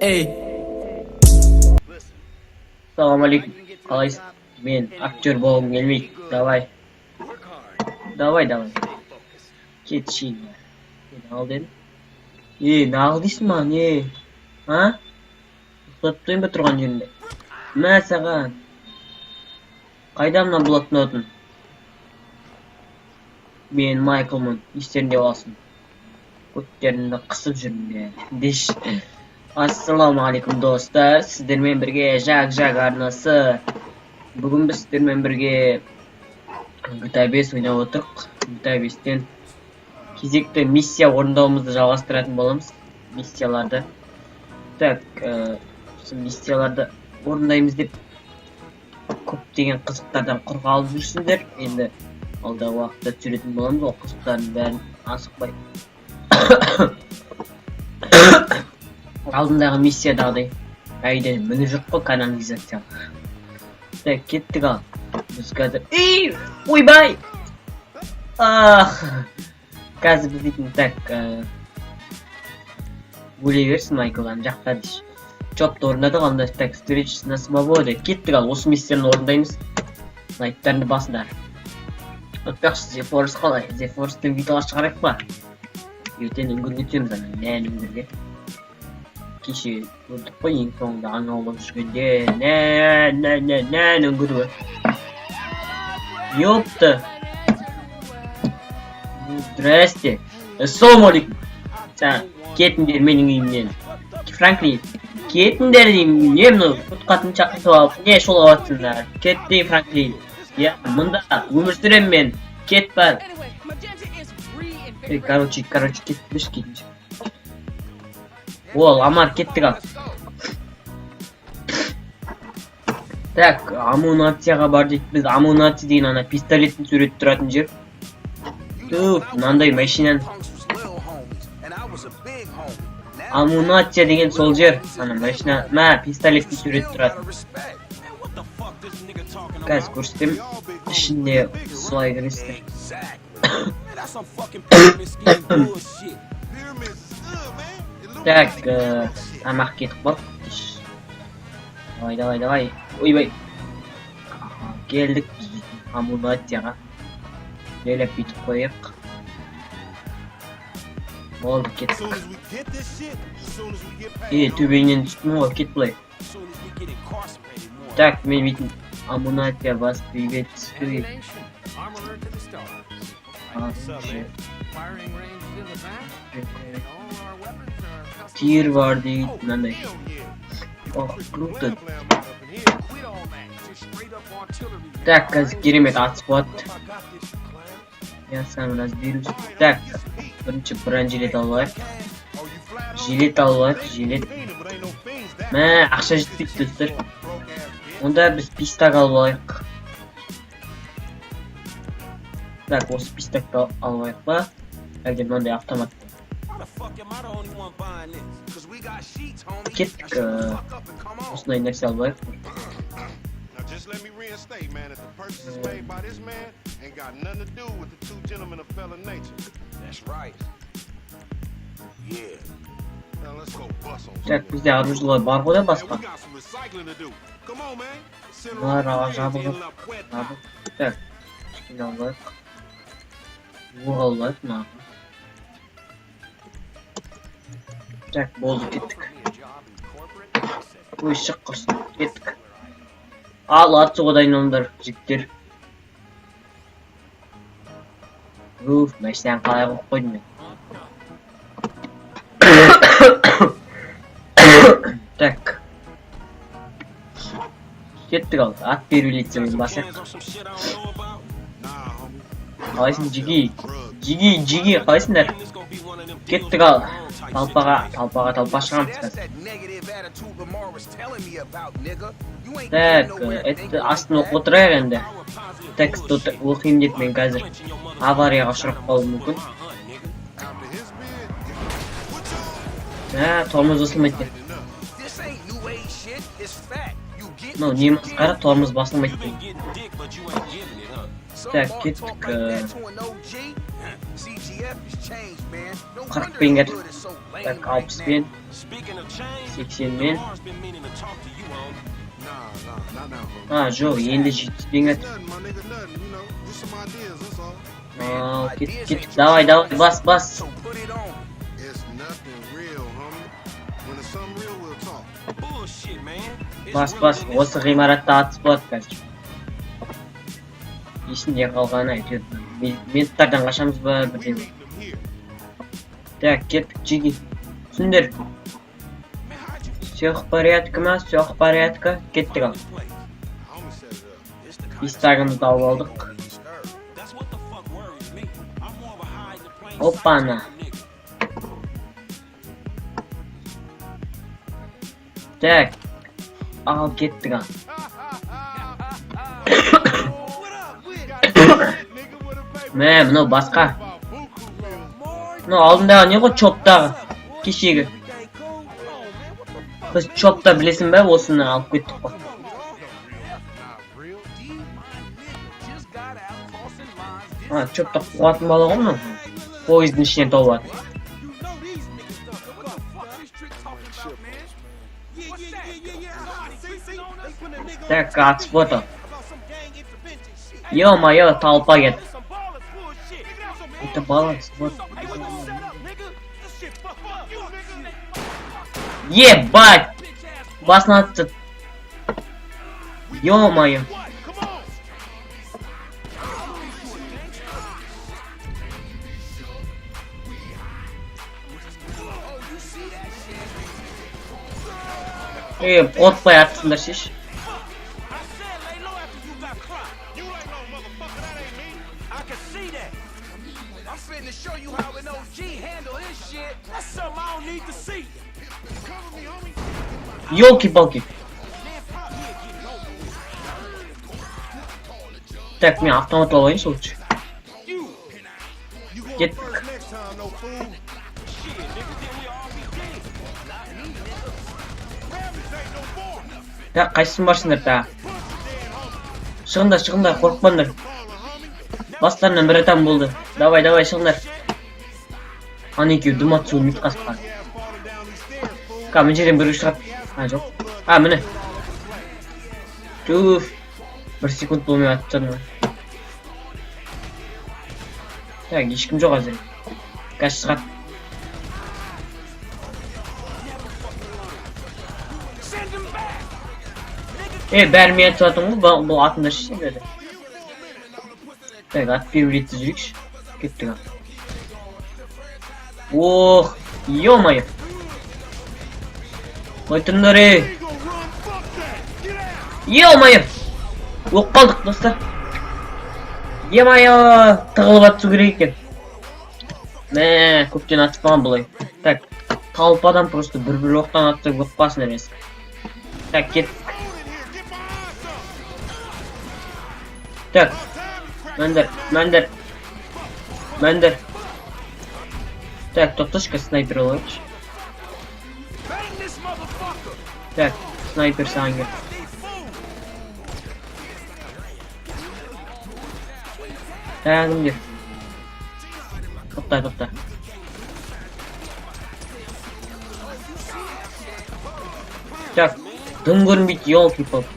Ey. Assalamualaikum. Қалайсың? Мен актер болғым келмейді. Давай. Кетшейін. Ал дедім. Не ал дейсің ма, не? А? Ұстап тұрайын ба тұрған жерінде? Мә саған. Қайда мына блокнотың? Мен Майклмын, естерінде болсын. Көттерімді қысып жүрмін деш. Ассалаумағалейкум достар, сіздермен бірге Жак арнасы. Бүгін біз сіздермен бірге GTA 5 ойнап отырық. GTA 5-тен кезекті миссия орындауымызды жалғастыратын боламыз. Миссияларды. Так, миссияларды орындаймыз деп көптеген қызықтардан құр қалып жүрсіңдер. Енді алдағы уақытта түсіретін боламыз, ол қызықтардың бәрін асықпай. Алдындағы миссиядағыдай әйден міні жоқ қой, канализация. Так, кеттік ал. Біз қазір... Ойбай! Қазір біз дейтін, так... өле берсін Майклдан жақта дейш. Чопты орындадық, анда так, встреча на свободе. Кеттік ал, осы миссияны орындаймыз. Лайктарыңды басыңдар. Өтпекші, The Forest қалай? The Forest'тен видеолар шығарайық па? Ертең үңгірге түсеміз ана, нән үңгірге. Кеше көрдік қой, ең соңында аңа болып жүргенде нән үңгірі. Ёпты! Здрасте! Ассалаумалейкум! Сән, кетіңдер менің үйімнен. Франклин, кетіңдер деймін, не мұны құтқатын шақыртып алып, не шолап атсыңдар? Кетті, Франклин. Мұнда өмір сүрем мен. Кет бар. Короче, кеттіш. Ол, Амар, кеттік ал. Так, амунацияға бар дейді. Біз амунация деген ана пистолеттің суреті тұратын жер. Туф, мынандай машинан. Амунация деген сол жер. Ана машина, пистолеттің суреті тұратын. Қазір көрсетем. Ішінде солай кірістер. Так, тамақ кетіп бақ. Давай. Ойбай. Келдік амунацияға. Лелеп бүйтіп қойық. Болды, кеттік. Төбеңнен түстім ғой, кет бұлай. Так, мен бүйтім амунация басып үйге түспей. Тир бар дейді, мынандай. Круто. Так, қазір керемет атыс болады. Я сам разберусь. Так, бірінші бірін жилет алып алайық. Жилет. Ақша жетпейді достар. Онда біз пистак алып алайық. Так, осы пистакты алып алайық ба? Әлде мынандай автомат. Кеттік. Осындай нәрсе алып алайық. Так, бізде оружиелар бар ғой да басқа. Бұлар жабылып. Так, кішкене алайық. Оқ алайық маған. Так, болды, кеттік. Ой, шық құрсын, кеттік. Ал, атысуға дайындалыңдар, жігіттер. Уф, машинаны қалай қойып қойдым мен. Так. Кеттік ал, ат берулетсеміз басақ. Қалайсың, жиги, қалайсыңдар? Кеттік ал, талпа шығамыз қазір. Так, астын оқып отырайық енді. Текст оқиым деп мен қазір аварияға ұшырап қалуым мүмкін. Тормоз басылмайды. Не масқара, тормоз басылмайды. Так, кеттік. 40 bin getir. Bak 60 bin. 80 bin. Ha Joe yeni 70 bin getir. Aa, git davay bas. Bas осы ғимаратта атыс болады қазір. Есінде қалғаны әйтеуір минуттардан қашамыз ба бірден. Так, кеттік Джиги. Түсіндер. Все в порядке ма? Все в порядке. Кеттік ал. Истагымызды тауып алдық. Опана. Так. Ал кеттік ал. Мә, мынау басқа. Мынау алдындағы не ғой чоптағы кешегі. Біз чопта білесің бе, осыны алып кеттік қой. Чопта қуатын бала ғой мынау. Поездың ішінен тауып. Так, отсбота. Ё-моё, толпа ет. Это баланс, вот. Ебать! Вас надо... Ё-моё. Отпай атсыңдар шеш. Ёлки-палки. Так, мен автомат алайыншы лучше. Кеттік. Так, қайсысын барсыңдар та. Шығыңдар, қорықпаңдар. Бастарынан бір атам болды. Давай, шығыңдар. Аны екеу дым атсы өлмейді қасыққан. Мына жерден бір шығады. Жоқ. Міне. Туф. 1 секунд болмай атып тұрмын. Так, ешкім жоқ әзір. Газ шығады. Бәрі мен атып атым ғой, бұл атында шеше беді. Так, ат беру ретті жүрекші. Кеттік ат. Ох, ё-моё. Қойтыңдар ей. Ё-моё. Оқ қалдық достар. Е-моё, тығылып атсу керек екен. Мә, көптен атыспаған бұлай. Так, толпадан просто бір оқтан атса көппасын емес. Так, кеттік. Так, мәндір. Так, тоқташқа снайпер олайыншы. Так, снайпер саған кет. Тәңімдер. Тоқта. Так, дым көрінбейді, ёлки-палки.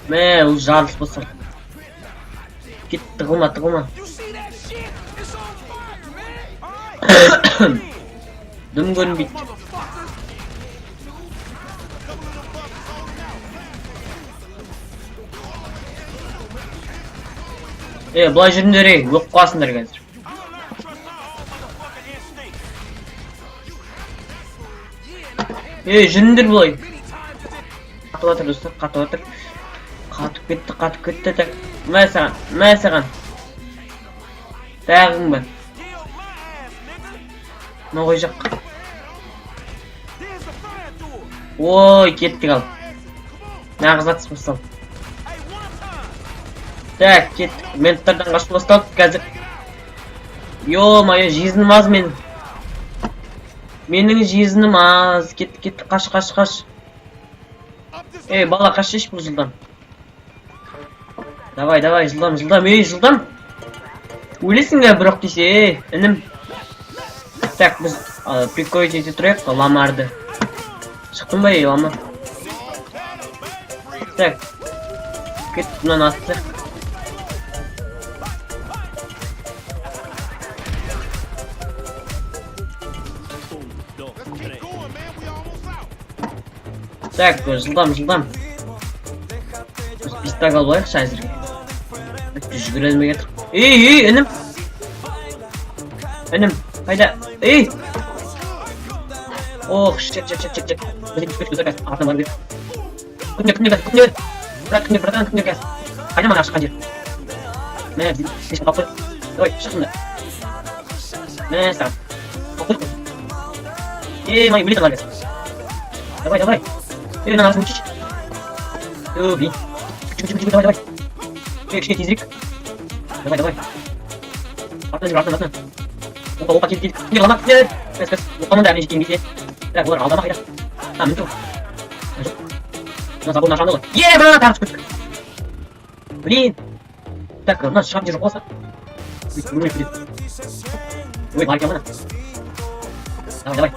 Мә, ол жарылыс болса. Кет, тығылма. Дым көрінбейді. Бұлай жүріңдер ей, өқ қуасыңдар қазір. Жүріңдер бұлай. Қатып атыр достар, қатып кетті. Так, мә саған. Тағың ба. Ноғай жақ. Ой, кеттік ал. Нағыз атыс бастал. Так, кеттік. Менттардан қашып басталды қазір. Ё-моё, жизнім аз менің. Менің жизнім аз. Кеттік, қаш. Бала қашеш бұл жылдам. Давай, жылдам. Жылдам. Өлесің бе бірақ десе, інім. Так, біз прикроить ете тұрайық, ламарды. Шықтың ба, лама? Так. Кет, бұнан аттық. Так, жылдам. Біз пистак албайықшы әзірге. Жүгіре алмай кетір. Ей, інім! Інім, қайда? Ей! Ох, чек. Біздің түспек көзір кәз, артына бар бер. Күнде, братан, күнде кәз. Қайда мана шыққан жер? Мә, кешін қап қой. Давай, шықсында. Мә, саған. Қап қой. Ей, май, өлетін бар кәз. Давай. Ей, мына арасын өтшіш. Блин. Жүгір, давай. Кішке тезірек. Давай. Артынан. Опа, кел. Күнде қалма, күнде. Кәз. Оқамын да әмін жеткен кезде. Так, олар алдама қайда. Мін тұр. Мына заборын ашамды ғой. Брат, тағы түспек. Блин. Так, мына шығам жер жоқ болса. Ой, бар екен мына. Давай.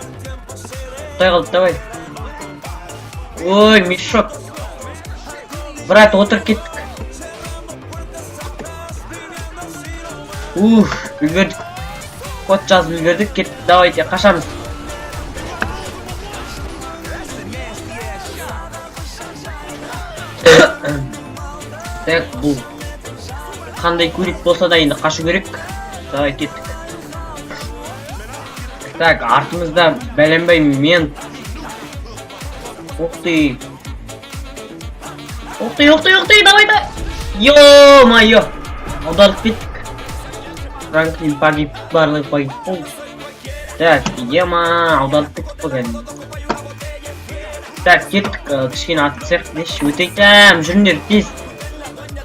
Құтай қалды, давай. Ой, мешок. Брат, отырып кеттік. Үлгердік. Код жазып үлгердік, кеттік. Давайте, қашамыз. Так, бұл қандай көлік болса да енді қашу керек. Давай, кеттік. Так, артымызда бәленбай мен. Ух ты, давай. Ё-моё. Аударып кеттік. Франклин погиб, барлығы погиб. Так, аударып кеттік қой. Так, кеттік. Кішкене атсақ деші өтейді. Жүріндер, тез.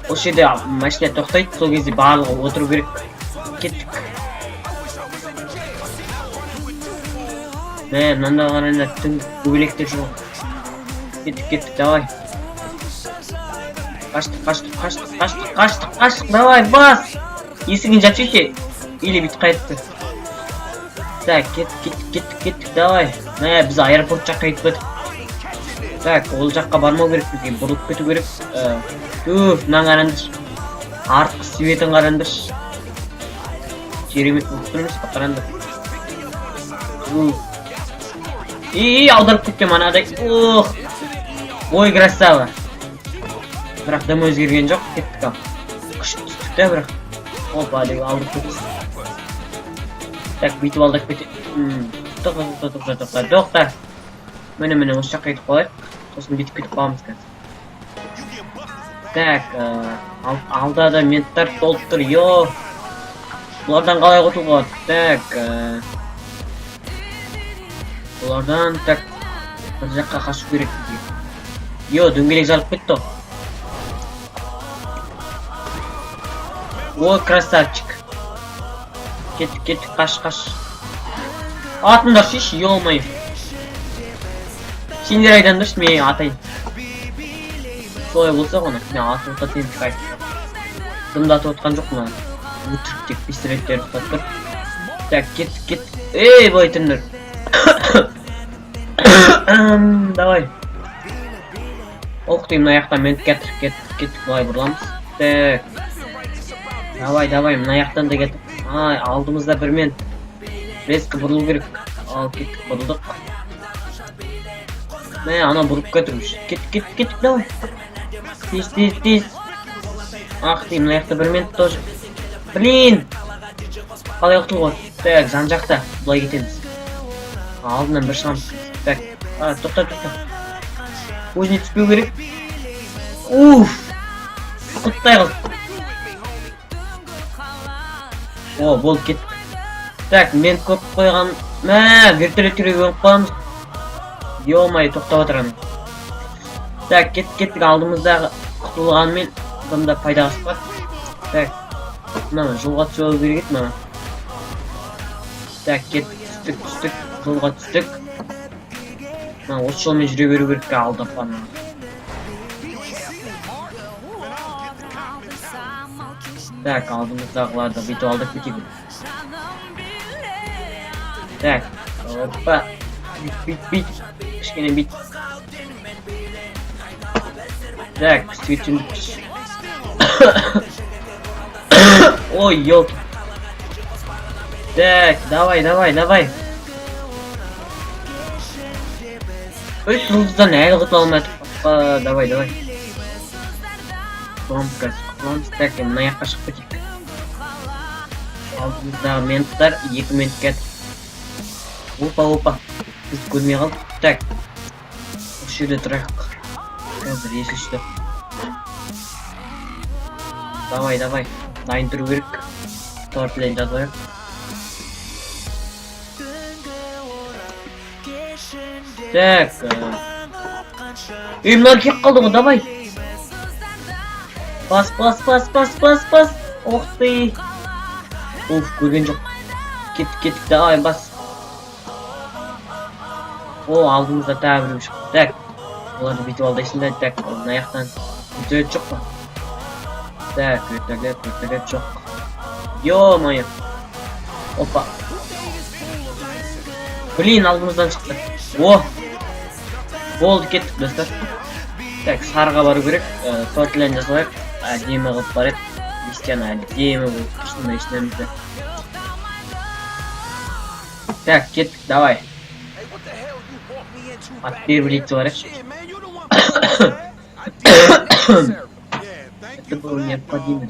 Осы жерде машина тоқтайды, сол кезде барлығы отыру керек. Кеттік. Мында қарайында түн көбелектер жоқ. Кеттік, давай. Қаштық, давай, бас! Есігін жапшы ше, или бит қайтты. Так, кеттік, давай. Біз аэропорт жаққа кетіп өтіп. Так, ол жаққа бармау керек, бізге бұрылып кету керек. Мынан қарандыр. Артқы светін қарандыр. Жеремет болып тұрмыз, қарандыр. Аударып кеткен манадай. Ой, красава. Бірақ дым өзгерген жоқ, кеттік ал. Күшті түстік та бірақ. Опа, деп алдық кетіп. Так, бүйтіп алдық кетіп. Тоқта. Міне, осы жаққа кетіп қалайық. Сосын бүйтіп кетіп қаламыз қазір. Так, алда да менттар толып тұр, йо. Бұлардан қалай құтылуға? Так, бұлардан, так, бір жаққа қашу керек. Йо, дөңгелек жарып кетті. Ой, красавчик. Кеттік, қаш. Атындар шеш, йо-май. Сендер айдандыршы, мен атайын. Солай болса ғана, мен атылықта тентік айт. Дымдатып отқан жоқ мұна. Өтірік тек пистолеттер ұстап тұр. Так, кеттік. Ей, бой түндір. Давай. Оқытайым, мына аяқтан мен кеттік. Бұлай бұрламыз. Так. Давай, мына аяқтан да кеттік. Алдымызда бір мен. Резкі бұрылу керек. Ал, кеттік, бұрылдық. Ана бұрып кетірміш. Кеттік, давай. Тез. Ах, мына аяқта бір мен тоже. Блин! Қалай ұқтыл ғой? Так, жан жақта. Бұлай кетеміз. Алдынан бір шығамыз. Так, тоқта. Өзіне түспеу керек. Құттай қыз. Болды кеттік. Так, мен көп қойған. Вертолеттер өңіп қоямыз. Ё-май, тоқтап отырған. Так, кеттік алдымыздағы құтылғанымен бұнда пайда қысып. Так, мына жолға түсіп керек еді мына. Так, түстік, жолға түстік. Осы жолмен жүре беру керек алдап бана. Так, алдымыздағыларды бүйтіп алдық кетейік. Так, опа. Бит. Кішкене бит. Так, свечін. Ой, ёлки. Так, давай. Ой, жұлдыздан әлі құтыла алмадық. Давай. Кламс. Так, мына жаққа шығып кетейік. Алдымыздағы менттар 2 минут кетті. Опа. Біз көрмей қалдық. Так. Осы жерде тұрайық. Қазір есішті. Давай. Дайын тұру керек. Тортлен жазайық. Так. Мынар кеп қалды ғой, давай. Бас. Ох ты. Оф, көрген жоқ. Кеттік, давай, бас. О, алдымызда тағы біреу шықты. Так. Оларды бүйтіп алдайсың. Так, мына жақтан өтірет жоқ па? Так, өтірет жоқ. Ё-моё. Опа. Блин, алдымыздан шықты. О! Болды, кеттік, достар. Так, сарыға бару керек. Тортлен жасалайық. Әдемі қылып барып. Бестен әдемі болып тұрсында ішінемізді. Так, кеттік, давай. Отбер білетті барайық. Это было необходимо.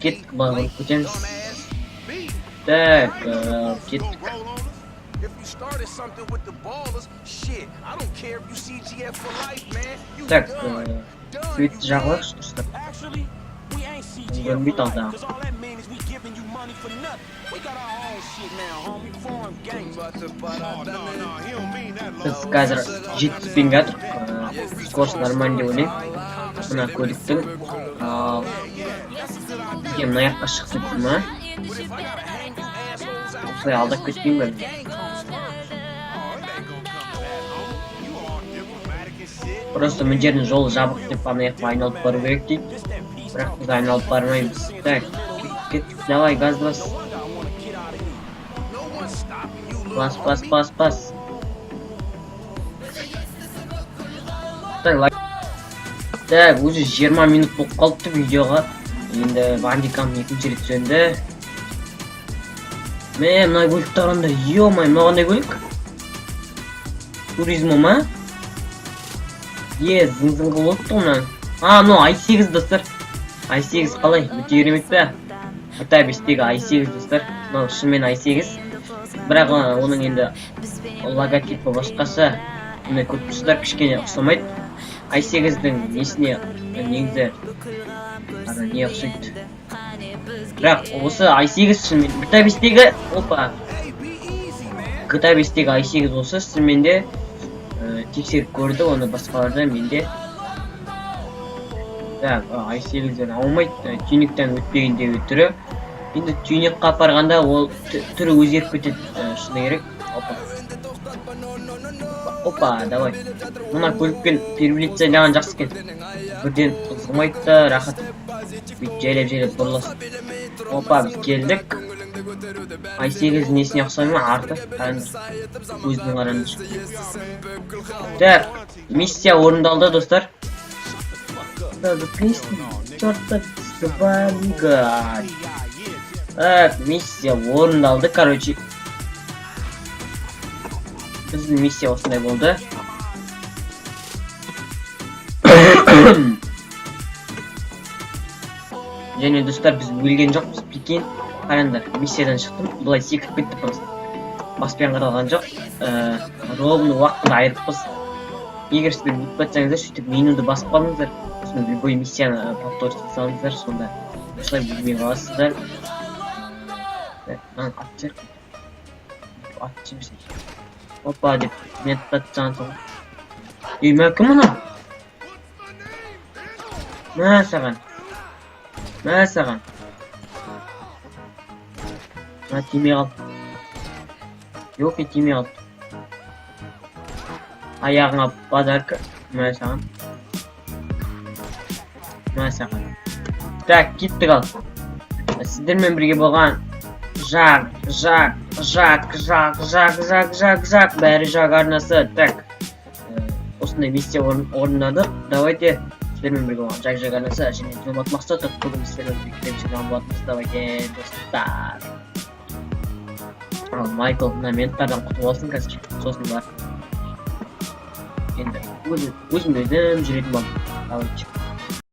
Кеттік, бағылып көтеміз. Так, кеттік. Так, светті жағылайық, тұрыстап. Көрінбейді алдағы. Біз қазір жеткізбен жатыр. Скорость нормально деп ойлаймын. Мына көліктің. Мына жаққа шықты ма? Осылай алдап кетпейін бе? Просто мына жердің жолы жабық деп ана жаққа айналып бару керек дейді. Бірақ біз айналып бармаймыз. Так, кеттік, давай, газ бас. Бас. Так, өзі 20 минут болып қалыпты видеоға. Енді бандикам екінші рет жөнді. Мына көлікті қараңдар, ё-май, мына қандай көлік? Туризмо ма? Зың-зың қылып отты ғынан. Ну, i8 достар. i8 қалай? Өте керемет пе? GTA 5-тегі i8 достар. Мынау шынымен i8. Бірақ оның енді логотипі басқасы. Мына көріп кішкене ұқсамайды. i8-дің несіне негізі не ұқсайды. Бірақ осы i8 шынымен GTA 5-тегі GTA 5-тегі i8 осы шынымен де тексеріп көрді, оны басқаларда менде. Так, i8-ден аумайды, түйнектен өтпегендегі түрі. Енді түйнекқа апарғанда ол түрі өзгеріп кетеді, шыны керек. Опа, давай. Мына көлікпен переблицайлаған жақсы кен. Бірден қызғымайды да, рахат. Бүйтіп жайлап бұрыласың. Опа, біз келдік. i8 несіне ұқсай ма? Арты. Өзінің қараңдар. Так, миссия орындалды, достар. Так, миссия орындалды, короче. Біздің миссия осындай болды. Және достар, біз өлген жоқпыз. Прикинь, қараңдар, миссиядан шықтым. Бұлай секіріп кетті просто. Баспен қаралған жоқ. Ровно уақытында айырыппыз. Егер сіздер өтіп жатсаңыздар, сөйтіп менуді басып қалыңыздар. Сосын любой миссияны повторить салыңыздар, сонда осылай өлмей қаласыздар. Ат жемсей. Опа деп метод жансын. Мәкі мұна? Мә саған. Мә тимей қалды. Жоқ, тимей қалды. Аяғыңа подарка. Мә саған. Так, кеттік ал. Сіздермен бірге болған Жак бәрі Жак арнасы. Так, осындай миссия орындадық. Давайте сіздермен бірге болған Жак арнасы және Жомарт Мақсатов бүгін сіздермен бірге келіп болатынбыз. Давайте, достар. Ал Майкл моменттардан құтылып алсын қазір. Сосын бар. Енді өзім жүретін болдым. Давайте.